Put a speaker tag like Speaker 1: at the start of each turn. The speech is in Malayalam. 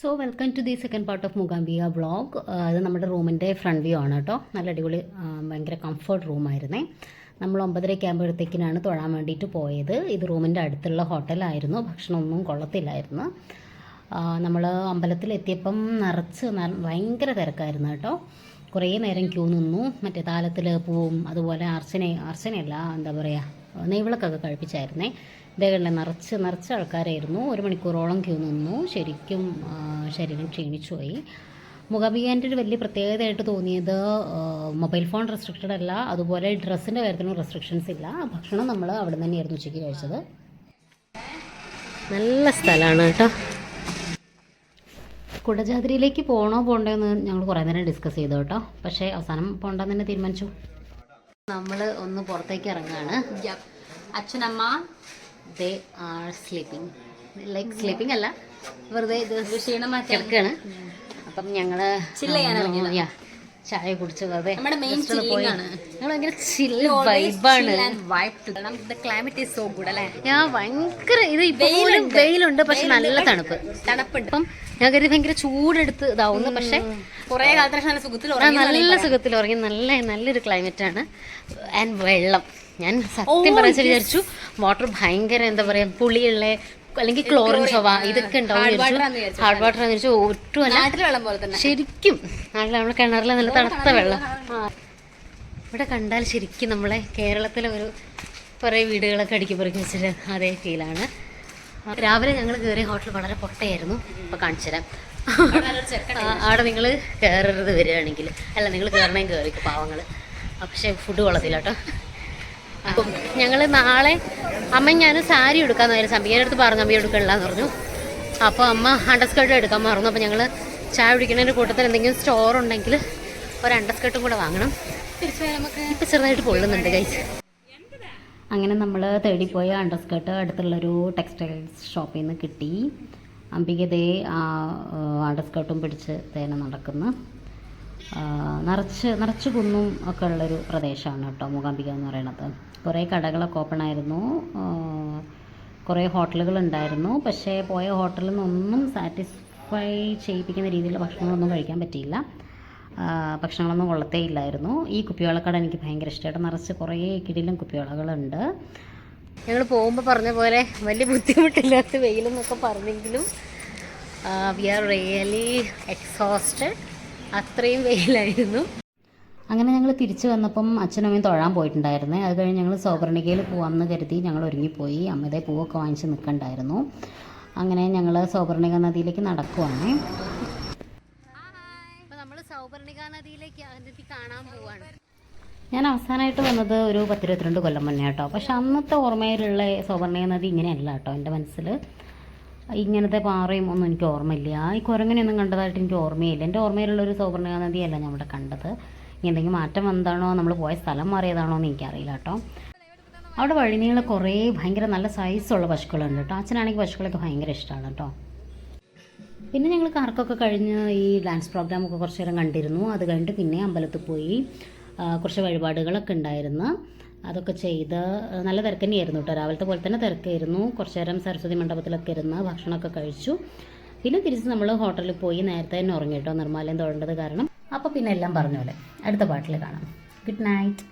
Speaker 1: So welcome to the second part of Mookambika vlog. ഇത് നമ്മുടെ റൂമിൻ്റെ ഫ്രണ്ട് വ്യൂ ആണ് കേട്ടോ. നല്ല അടിപൊളി ഭയങ്കര കംഫർട്ട് റൂമായിരുന്നേ. നമ്മൾ 9:30 ആകുമ്പോഴത്തേക്കിനാണ് തൊഴാൻ വേണ്ടിയിട്ട് പോയത്. ഇത് റൂമിൻ്റെ അടുത്തുള്ള ഹോട്ടലായിരുന്നു. ഭക്ഷണമൊന്നും കൊള്ളത്തില്ലായിരുന്നു. നമ്മൾ അമ്പലത്തിലെത്തിയപ്പം ഭയങ്കര തിരക്കായിരുന്നു കേട്ടോ. കുറേ നേരം ക്യൂ നിന്നു. മറ്റേ താലത്തിൽ പൂവും അതുപോലെ അർച്ചനയല്ല എന്താ പറയുക, നെയ്വിളക്കൊക്കെ കഴിപ്പിച്ചായിരുന്നേ. ഇതേകളിൽ നിറച്ച് ആൾക്കാരായിരുന്നു. 1 മണിക്കൂറോളം ക്യൂ നിന്നു. ശരിക്കും ശരീരം ക്ഷീണിച്ചു പോയി. മൂകാംബികേൻ്റെ ഒരു വലിയ പ്രത്യേകതയായിട്ട് തോന്നിയത് മൊബൈൽ ഫോൺ റെസ്ട്രിക്റ്റഡ് അല്ല, അതുപോലെ ഡ്രസ്സിൻ്റെ കാര്യത്തിനും റെസ്ട്രിക്ഷൻസ് ഇല്ല. ഭക്ഷണം നമ്മൾ അവിടെ നിന്ന് തന്നെയായിരുന്നു ഉച്ചയ്ക്ക് കഴിച്ചത്. നല്ല സ്ഥലമാണ് കേട്ടോ. കുടജാദ്രിയിലേക്ക് പോകണ്ടോയെന്ന് ഞങ്ങൾ കുറേ നേരം ഡിസ്കസ് ചെയ്തു കേട്ടോ. പക്ഷേ അവസാനം പോകണ്ടെന്ന് തന്നെ തീരുമാനിച്ചു. നമ്മൾ ഒന്ന് പുറത്തേക്ക് ഇറങ്ങുകയാണ്. അച്ഛനമ്മ they are sleeping, like sleeping അല്ല, വെറുതെ ക്ഷീണം കിടക്കുകയാണ്. അപ്പം ഞങ്ങൾ ചായ കുടിച്ച് വെറുതെ ഭയങ്കര ഇത് ഇപ്പോഴും വെയിലുണ്ട്, പക്ഷെ നല്ല തണുപ്പുണ്ട്. അപ്പം ഞാൻ കരുതി ഭയങ്കര ചൂടെടുത്ത് ഇതാവുന്നു, പക്ഷെ
Speaker 2: കുറെ കാലത്തിന്
Speaker 1: നല്ല സുഖത്തിൽ ഉറങ്ങി. നല്ലൊരു ക്ലൈമറ്റ് ആണ്. ആൻഡ് വെള്ളം, ഞാൻ സത്യം പറയാൻ വിചാരിച്ചു വാട്ടർ ഭയങ്കര എന്താ പറയാ പുളിയുള്ള അല്ലെങ്കിൽ ക്ലോറിൻ ചൊവ ഇതൊക്കെ ഉണ്ടാവും, ഹാർഡ് വാട്ടർ എന്ന് വെച്ചാൽ ഒട്ടുമല്ല. ശരിക്കും നമ്മുടെ കിണറിലെ നല്ല തണുത്ത വെള്ളം. ഇവിടെ കണ്ടാൽ ശരിക്കും നമ്മളെ കേരളത്തിലെ കുറേ വീടുകളൊക്കെ അടുക്കി പെറുക്കി വെച്ചിട്ട് അതേ ഫീലാണ്. രാവിലെ ഞങ്ങൾ കയറിയ ഹോട്ടൽ വളരെ പൊട്ടയായിരുന്നു. ഇപ്പം കാണിച്ചു തരാം. അവിടെ നിങ്ങൾ കയറരുത് വരികയാണെങ്കിൽ, അല്ല നിങ്ങൾ കയറണേം കയറിക്കും പാവങ്ങൾ. പക്ഷേ ഫുഡ് കൊള്ളത്തില്ല കേട്ടോ. അപ്പം ഞങ്ങൾ നാളെ അമ്മ ഞാൻ സാരി എടുക്കാമെന്ന് വിചാരിച്ചു. അമ്പിയുടെ അടുത്ത് പറഞ്ഞു അമ്പിയ എടുക്കണില്ലാന്ന് പറഞ്ഞു. അപ്പോൾ അമ്മ അണ്ടർസ്കേർട്ട് എടുക്കാൻ മറന്നു. അപ്പോൾ ഞങ്ങൾ ചായ കുടിക്കുന്നതിൻ്റെ കൂട്ടത്തിൽ എന്തെങ്കിലും സ്റ്റോർ ഉണ്ടെങ്കിൽ ഒരു അണ്ടർസ്കേർട്ടും കൂടെ വാങ്ങണം. ഇപ്പം ചെറുതായിട്ട് പൊള്ളുന്നുണ്ട് കഴിച്ച്. അങ്ങനെ നമ്മൾ തേടിപ്പോയ അണ്ടർസ്കേർട്ട് അടുത്തുള്ളൊരു ടെക്സ്റ്റൈൽസ് ഷോപ്പിൽ നിന്ന് കിട്ടി. അംബിക ദേ അണ്ടർസ്കേർട്ടും പിടിച്ച് തേനെ നടക്കുന്നു. നിറച്ച് കുന്നും ഒക്കെ ഉള്ളൊരു പ്രദേശമാണ് കേട്ടോ മൂകാംബിക എന്ന് പറയുന്നത്. കുറേ കടകളൊക്കെ ഓപ്പൺ ആയിരുന്നു, കുറേ ഹോട്ടലുകളുണ്ടായിരുന്നു. പക്ഷേ പോയ ഹോട്ടലിൽ നിന്നൊന്നും സാറ്റിസ്ഫൈ ചെയ്യിപ്പിക്കുന്ന രീതിയിലുള്ള ഭക്ഷണങ്ങളൊന്നും കഴിക്കാൻ പറ്റിയില്ല. ഭക്ഷണങ്ങളൊന്നും കൊള്ളത്തേ ഇല്ലായിരുന്നു. ഈ കുപ്പിവെള്ളക്കട എനിക്ക് ഭയങ്കര ഇഷ്ടമായിട്ട്. നിറച്ച് കുറേ കിടിലും കുപ്പിവെള്ളകളുണ്ട്. ഞങ്ങൾ പോകുമ്പോൾ പറഞ്ഞ പോലെ വലിയ ബുദ്ധിമുട്ടില്ലാത്ത വെയിലെന്നൊക്കെ പറഞ്ഞെങ്കിലും വി ആർ റിയലി എക്സോസ്റ്റഡ്. അത്രയും വെയിലായിരുന്നു. അങ്ങനെ ഞങ്ങൾ തിരിച്ചു വന്നപ്പം അച്ഛനും അമ്മയും തൊഴാൻ പോയിട്ടുണ്ടായിരുന്നേ. അത് കഴിഞ്ഞ് ഞങ്ങൾ സൗപർണികയിൽ പോകാമെന്ന് കരുതി ഞങ്ങൾ ഒരുങ്ങിപ്പോയി. അമ്മയുടെ പൂവൊക്കെ വാങ്ങിച്ച് നിൽക്കണ്ടായിരുന്നു. അങ്ങനെ ഞങ്ങൾ സൗപർണിക നദിയിലേക്ക് നടക്കുവാണ്. നമ്മൾ സൗപർണിക നദിയിലേക്ക് കാണാൻ പോവാണ്. ഞാൻ അവസാനമായിട്ട് വന്നത് ഒരു 10-22 കൊല്ലം മുന്നേ കേട്ടോ. പക്ഷെ അന്നത്തെ ഓർമ്മയിലുള്ള സൗപർണിക നദി ഇങ്ങനെയല്ല കേട്ടോ. എൻ്റെ മനസ്സിൽ ഇങ്ങനത്തെ പാറയും ഒന്നും എനിക്ക് ഓർമ്മയില്ല. ഈ കുരങ്ങനെയൊന്നും കണ്ടതായിട്ട് എനിക്ക് ഓർമ്മയില്ല. എൻ്റെ ഓർമ്മയിലുള്ളൊരു സൗപർണിക നദിയല്ല ഞാൻ ഇവിടെ കണ്ടത്. ഇനി എന്തെങ്കിലും മാറ്റം വന്നതാണോ, നമ്മൾ പോയ സ്ഥലം മാറിയതാണോ എന്ന് എനിക്കറിയില്ല കേട്ടോ. അവിടെ വഴിനീളെ കുറേ ഭയങ്കര നല്ല സൈസുള്ള പശുക്കളുണ്ട് കേട്ടോ. അച്ഛനാണെങ്കിൽ പശുക്കളൊക്കെ ഭയങ്കര ഇഷ്ടമാണ് കേട്ടോ. പിന്നെ ഞങ്ങൾ കറക്കൊക്കെ കഴിഞ്ഞ് ഈ ഡാൻസ് പ്രോഗ്രാമൊക്കെ കുറച്ച് നേരം കണ്ടിരുന്നു. അത് കഴിഞ്ഞിട്ട് പിന്നെ അമ്പലത്തിൽ പോയി. കുറച്ച് വഴിപാടുകളൊക്കെ ഉണ്ടായിരുന്നു. അതൊക്കെ ചെയ്ത് നല്ല തിരക്ക് തന്നെയായിരുന്നു കേട്ടോ. രാവിലത്തെ പോലെ തന്നെ തിരക്കായിരുന്നു. കുറച്ച് നേരം സരസ്വതി മണ്ഡപത്തിലൊക്കെ ഇരുന്ന് ഭക്ഷണമൊക്കെ കഴിച്ചു. പിന്നെ തിരിച്ച് നമ്മൾ ഹോട്ടലിൽ പോയി നേരത്തെ തന്നെ ഉറങ്ങി കേട്ടോ, നിർമ്മാലയം തൊഴേണ്ടത് കാരണം. അപ്പോൾ പിന്നെ എല്ലാം പറഞ്ഞ പോലെ അടുത്ത പാട്ടിൽ കാണാം. Good night.